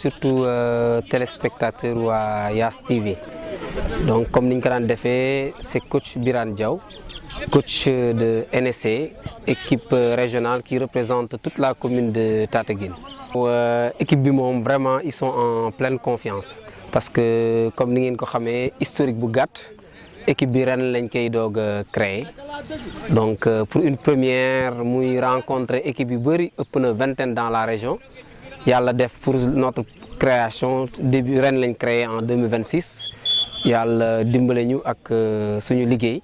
surtout téléspectateurs waa Yass TV. Donc comme niñ ko daan defee, c'est coach Birane Diaw, coach de NSC, équipe régionale qui représente toute la commune de Tataguine. Équipe bi moom vraiment ils sont en pleine confiance parce que comme ni ngeen ko xamee historique bu gàtt équipe bi ren lañ koy doog a créer. Donc pour une première muy rencontrer équipe yu bëri ëpp na vingtaine dans la région. Yàlla def pour notre création début ren lañ créé en 2026. Yàlla dimbale ñu ak suñu liggéey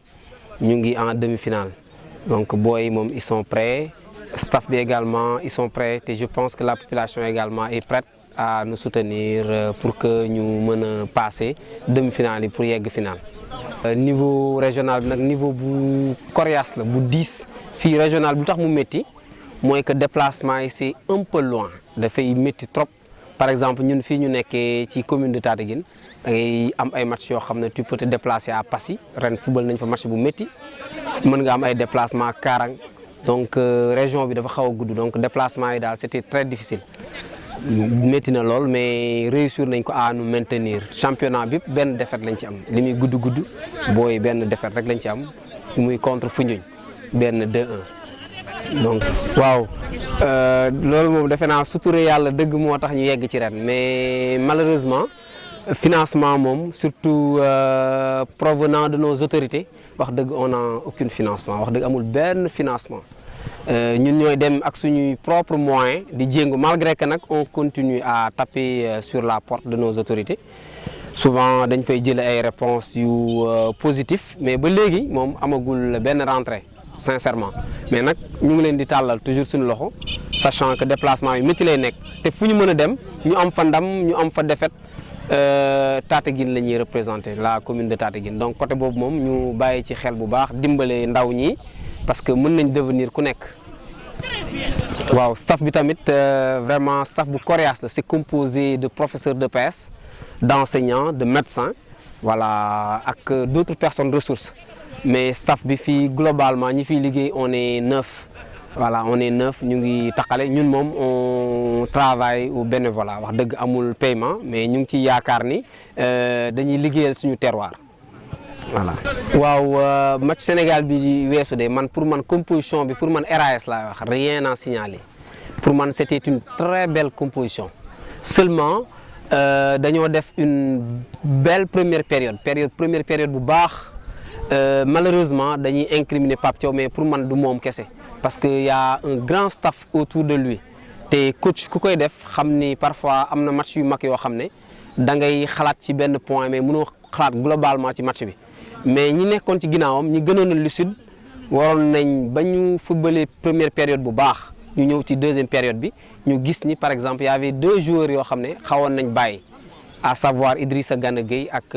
ñu ngi en demi-finale. Donc boy moom ils sont prêts, staff bi également ils sont prêts et je pense que la population également est prête à nous soutenir pour que ñu mën a passer demi-finale yi pour yegg finale. Niveau régional bi nag niveau bu coriace la bu 10 fii régional bu tax mu métti mooy que déplacement yi c'est un peu loin dafay métti trop. Par exemple ñun fii ñu nekkee ci commune de Tataguine da ngay am ay match yoo xam ne tu peux te déplacer à Passy ren football nañ fa match bu métti mën nga am ay déplacement Karang donc région bi dafa xaw a gudd donc déplacement yi daal c'était très difficile métti na lool mais réussir nañ ko à nous maintenir championnat bi benn défaite lañ ci am li muy gudd booy benn défaite rek lañ ci am muy contre Foundiougne benn 2-1 donc waaw loolu moom defe naa sutura yàlla dëgg moo tax ñu yegg ci ren mais malheureusement financement moom surtout provenant de nos autorités wax dëgg on n'a aucun financement wax dëgg amul benn financement ñun ñooy dem ak suñuy propres moyens di jéngu malgré que nag on continue à taper sur la porte de nos autorités souvent dañ fay jële ay réponses yu positif mais ba léegi moom amagul benn rentrée sincèrement mais nag ñu ngi leen di tàllal toujours suñu loxo sachant que déplacement yu métti lay nekk te fu ñu mën a dem ñu am fa ndam ñu am fa défaite Tataguine la ñuy représenter la commune de Tataguine donc côté boobu moom ñu bàyyi ci xel bu baax dimbale ndaw ñi parce que mën nañ devenir ku nekk. waaw staff bi tamit vraiment staff bu coriace la c'est composé de professeurs de PS, d'enseignants, de médecins voilà ak d'autres personnes ressources mais staff bi fii globalement ñi fiy liggéey on est 9. Voilà on est 9 ñu ngi taqale ñun moom on travaille au bénévolat wax dëgg amul paiement mais ñu ngi ci yaakaar ni dañuy liggéeyal suñu terroir voilà. waaw match Sénégal bi weesu de man pour man composition bi pour man RAS laa wax rien à signaler pour man c'était une très belle composition seulement dañoo def une belle première période bu baax malheureusement dañuy incriminer Pape Thiaw mais pour man du moom kese. Parce que y a un grand staff autour de lui te coach ku koy def xam ni parfois am na match yu mag yoo xam ne da ngay xalaat ci benn point mais mënoo xalaat globalement ci match bi mais ñi nekkoon ci ginnaawam ñi gënoon a lucide waroon nañ ba ñu footballé première période bu baax ñu ñëw ci deuxième période bi ñu gis ni par exemple y avait 2 joueurs yoo xam ne xawoon nañ bàyyi à savoir Idrissa Gana Gueye ak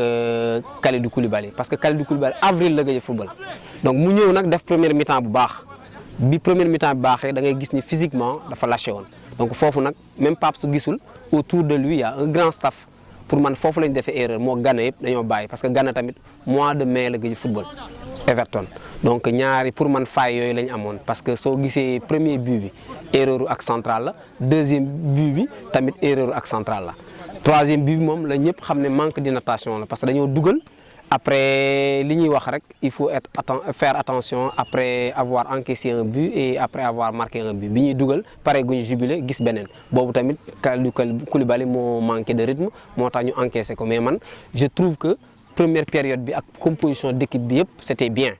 Kalidou Koulibaly parce que Kalidou Koulibaly avril la gëj a football donc mu ñëw nag def première mi-temps bu baax. Bi première mi-temps bi baaxee da ngay gis ni physiquement dafa lâché woon donc foofu nag même Pape su gisul autour de lui y a un grand staff pour man foofu lañ defee erreur moo Gana yëpp dañoo bàyyi parce que Gana tamit mois de mai la gëj football Everton donc ñaari pour man faay yooyu lañ amoon parce que soo gisee premier but bi erreur ak central la deuxième but bi tamit erreur ak central la troisième but bi moom la ñëpp xam ne manque de natation la parce que dañoo dugal. Après li ñuy wax rek il faut faire attention après avoir encaissé un but et après avoir marqué un but bi ñuy dugal pare gu ñu jubilé gis beneen boobu tamit Kalidou Koulibaly moo manqué de rythme moo tax ñu encaissé ko mais man je trouve que première période bi ak composition d'équipe bi yëpp c'était bien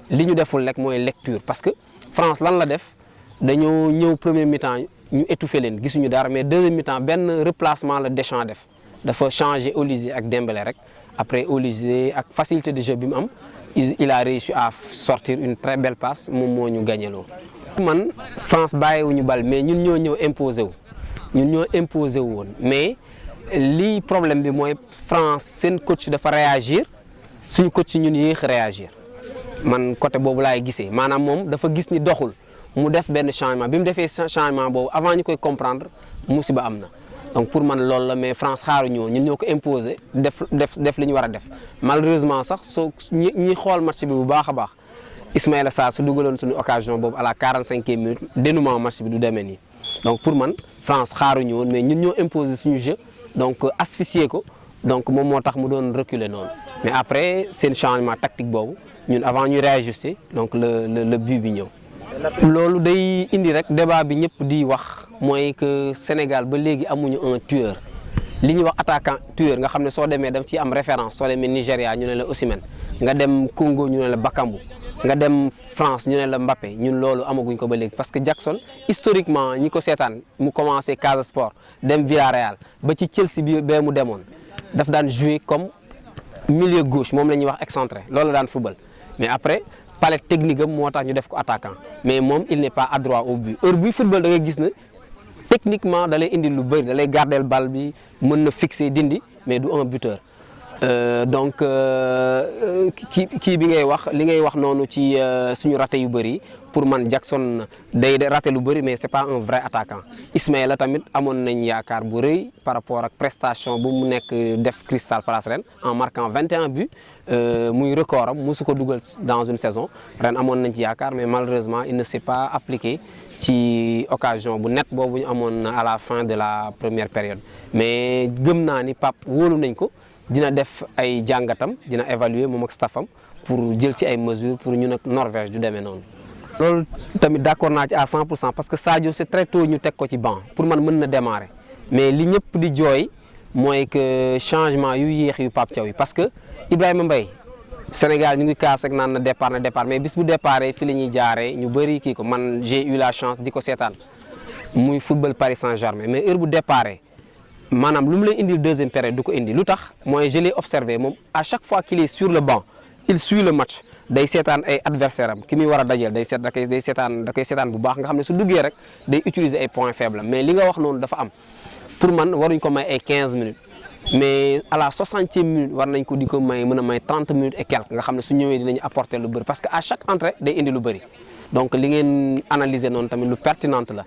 li ñu deful rek mooy lecture parce que France lan la def dañoo ñëw premier mi-temps ñu étouffé leen gisuñu dara mais deuxième mi-temps benn replacement la Deschamps def dafa changer Olise ak Dembélé rek. Après Olise ak facilité de jeu bi mu am il a réussi à sortir une très belle passe moom moo ñu gagné loo. man France bàyyiwuñu bal mais ñun ñoo ñëw imposé wu woon mais lii problème bi mooy France seen coach dafa réagir suñu coach ñun yéex réagir man côté boobu laay gisee maanaam moom dafa gis ni doxul mu def benn changement bi mu defee changement boobu avant ñu koy comprendre musiba am na. donc pour man loolu la mais France xaaruñu woon ñun ñoo ko imposer def li ñu war a def malheureusement sax soo ñi xool match bi bu baax a baax Ismaïla Sarr su dugaloon suñu occasion boobu à la 45e minute dénouement match bi du demee nii donc pour man France xaaruñu woon mais ñun ñoo imposer suñu jeu donc asphyxier ko donc moom moo tax mu doon reculer noonu mais après seen changement tactique boobu ñun avant ñu réajuster donc le but bi ñëw. loolu day indi rek débat bi ñëpp di wax mooy que Sénégal ba léegi amuñu un tueur li ñuy wax attaquant tueur nga xam ne soo demee daf ci am référence soo demee Nigéria ñu ne la Osimhen nga dem Congo ñu ne la Bakambu nga dem France ñu ne la Mbappé ñun loolu amaguñ ko ba léegi parce que Jackson historiquement ñi ko seetaan mu commencé Casa Sport dem Villarreal ba ci Chelsea bi bee mu demoon daf daan jouer comme milieu gauche moom la ñuy wax excentré loolu daan football mais après palette technique am moo tax ñu def ko attaquant mais moom il n'est pas adroit au but heure buy football da ngay gis ne techniquement da lay indi lu bëri da lay gardeel bal bi mën na fixer dindi mais du un buteur donc kii bi ngay wax li ngay wax noonu ci suñu raté yu bëri pour man Jackson day raté lu bëri mais c'est pas un vrai attaquant Ismaïla tamit amoon nañ yaakaar bu rëy par rapport ak prestation bu mu nekk def Crystal Palace ren en marquant 21 buts muy record am musu ko dugal dans une saison ren amoon nañ ci yaakaar mais malheureusement il ne s'est pas appliqué ci occasion bu net boobu ñu amoon à la fin de la première période mais gëm naa ni Pape wóolu nañ ko dina def ay jàngatam dina évaluer moom ak staffam pour jël ci ay mesures pour ñu nag Norvège du demee noonu. loolu tamit d'accord naa ci à 100% parce que Sadio c'est très tôt ñu teg ko ci banc pour man mën na démarrer mais li ñëpp di jooy mooy que changement yu yéex yu Pape Thiaw yi parce que Ibrahima Mbaye Sénégal ñu ngi kaas rek naan na départ mais bis bu déparé fi la ñuy jaaree ñu bëri kii ko man j'ai eu la chance di ko seetaan muy football Paris Saint-Germain mais heure bu déparé maanaam lu mu lay indil deuxième période du ko indi lu tax mooy je l'ai observé moom à chaque fois qu'il est sur le banc il suit le match day seetaan ay adversaire am ki muy war a dajeel da koy seetaan bu baax nga xam ne su duggee rek day utiliser ay points faibles mais li nga wax noonu dafa am pour man waruñ ko may ay 15 minutes mais à la 60e minute war nañ ko di ko may mën a may 30 minutes et quelques nga xam ne su ñëwee dinañu apporter lu bëri parce que à chaque entrée day indi lu bëri donc li ngeen analyser noonu tamit lu pertinente la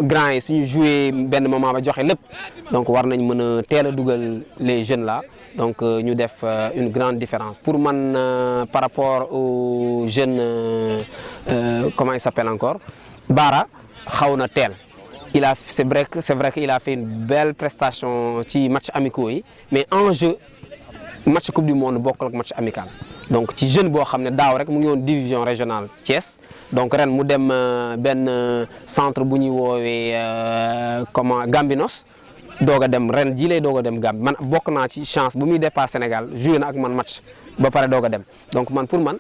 grand yi suñu joué benn moment ba joxe lépp donc war nañ mën a teel a dugal les jeunes là donc ñu def une grande différence pour man par rapport aux jeunes comment il s'appelle encore Bara xaw na teel c'est vrai qu'il a fait une belle prestation ci match amicaux yi mais en jeu match coupe du monde bokkul ak match amical donc ci jeune boo xam ne daaw rek mu ngi woon division régionale Thiès donc ren mu dem benn centre bu ñuy woowee comment Gambinos doog a dem ren jii lay doog a dem Gambie man bokk naa ci chance bu muy départ Sénégal joué na ak man match ba pare doog a dem donc man pour man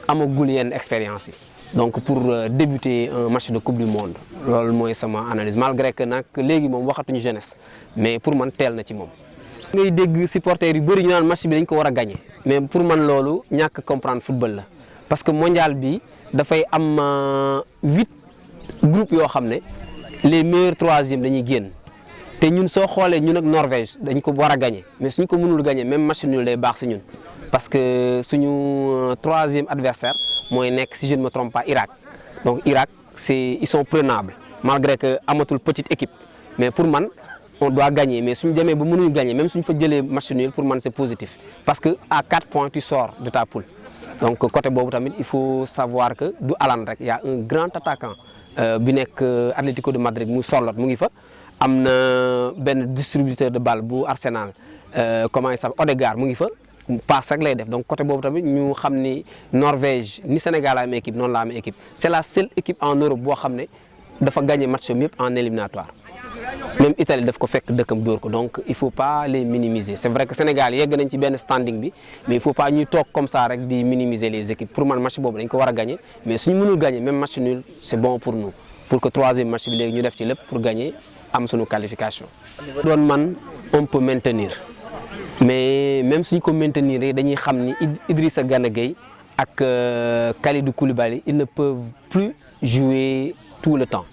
amagul yenn expérience yi donc pour débuter un match de coupe du monde loolu mooy sama analyse malgré que nag léegi moom waxatuñu jeunesse mais pour man teel na ci moom. ngay dégg supporters yu bëri ñu naan match bi dañ ko war a gagner mais pour man loolu ñàkk comprendre football la parce que mondial bi dafay am 8 groupes yoo xam ne les meilleurs troisièmes dañuy génn te ñun soo xoolee ñun ak Norvège dañ ko war a gagner mais suñ ko mënul gagner même match nul day baax si ñun parce que suñu troisième adversaire mooy nekk si je ne me trompe pas Irak donc Irak ils sont prenables malgré que amatul petite équipe mais pour man on doit gagner mais suñu demee ba mënuñu gagner même suñu fa jëlee match nul pour man c'est positif parce que à 4 points tu sors de ta poule donc côté boobu tamit il faut savoir que du Haaland rek y a un grand attaquant bi nekk Atlético de Madrid mu Sorloth mu ngi fa am na benn distributeur de balle bu Arsenal comment il s'appelle Odegaard mu ngi fa passe rek lay def donc côté boobu tamit ñu xam ni Norvège ni Sénégal la am équipe noonu la am équipe c'est la seule équipe en Europe boo xam ne dafa gagner match yëpp en éliminatoire même Italie daf ko fekk dëkkam dóor ko donc il faut pas les minimiser c'est vrai que Sénégal yegg nañ ci benn standing bi mais il faut pas ñuy toog comme ça rek di minimiser les équipes pour man match boobu dañ ko war a gagner mais suñu mënul gagner même match nul c'est bon pour nous pour que troisième match bi léegi ñu def ci lépp pour gagner am suñu qualification. doon man on peut maintenir mais même suñ ko maintenir dañuy xam ni Idrissa Gana Gueye ak Kalidou Koulibaly ils ne peuvent plus jouer tout le temps.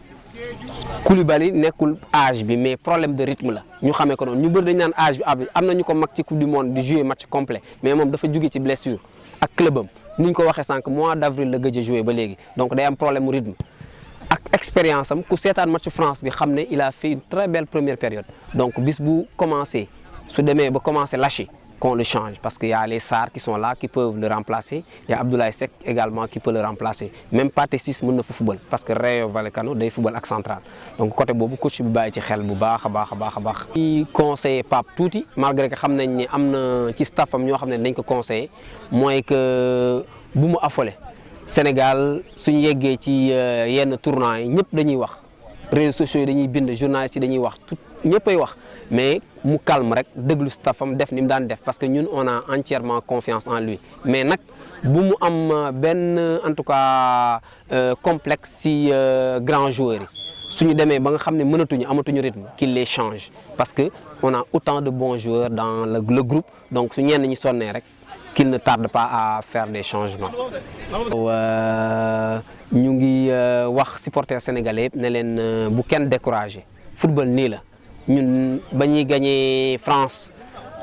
Koulibaly nekkul âge bi mais problème de rythme la ñu xamee ko noonu ñu bëri dañu naan âge bi am na ñu ko mag ci coupe du monde di jouer match complet mais moom dafa jóge ci blessure ak clubam ni ñu ko waxee sànq mois d'avril la gëj a jouer ba léegi donc day am problème mu rythme ak expérience am ku seetaan match France bi xam ne il a fait une très belle première période donc bis bu commencé su demee ba commencé lâcher qu'on le change parce qu'il y a les Sarr qui sont là qui peuvent le remplacer, il y a Abdoulaye Seck également qui peut le remplacer, même Pathé Ciss mën na fa football parce que Rayo Vallecano day football ak central, donc côté boobu coach bi bàyyi ci xel bu baax a baax. Di conseiller Pape tuuti malgré que xam nañ ni am na ci staffam ñoo xam ne dañ ko conseiller mooy que bu mu affolé Sénégal suñu yeggee ci yenn tournois yi ñëpp dañuy wax réseaux sociaux yi dañuy bind journalistes yi dañuy wax tout ñëppay wax mais mu calme rek déglu staffam def ni mu daan def parce que ñun on a entièrement confiance en lui mais nag bu mu am benn en tout cas complexe si grands joueurs yi suñu demee ba nga xam ne amatuñu rythme qu'il les change parce que on a autant de bons joueurs dans le groupe donc su ñenn ñi sonnee rek qu'il ne tarde pas à faire des changements. ñu ngi wax supporters sénégalais yëpp ne leen bu kenn découragé football nii la ñun ba ñuy gagné France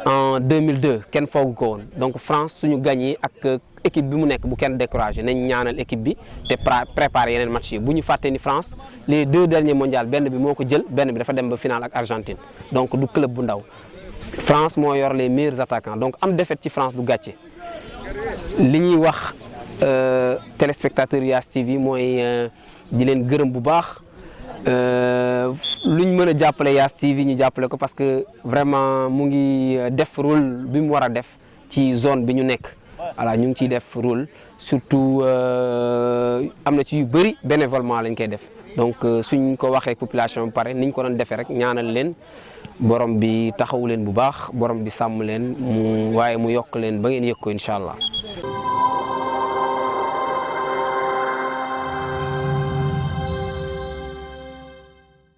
en 2002 kenn foogu ko woon donc France suñu gagné ak équipe bi mu nekk bu kenn découragé nañ ñaanal équipe bi te préparer yeneen match yi bu ñu fàtte ni France les 2 derniers mondiaux benn bi moo ko jël benn bi dafa dem ba finale ak Argentine donc du club bu ndaw France moo yor les meilleurs attaquants donc am défaite ci France du gàcce li ñuy wax téléspectateurs Yass TV mooy di leen gërëm bu baax luñ mën a jàppale Yass TV ñu jàppale ko parce que vraiment mu ngi def rôle bi mu war a def ci zone bi ñu nekk voilà ñu ngi ciy def rôle surtout am na ci yu bëri bénévolement lañ koy def donc suñ ko waxee population bi pare niñ ko doon defee rek ñaanal leen borom bi taxawu leen bu baax borom bi sàmm leen waaye mu yokk leen ba ngeen yëg ko incha allah.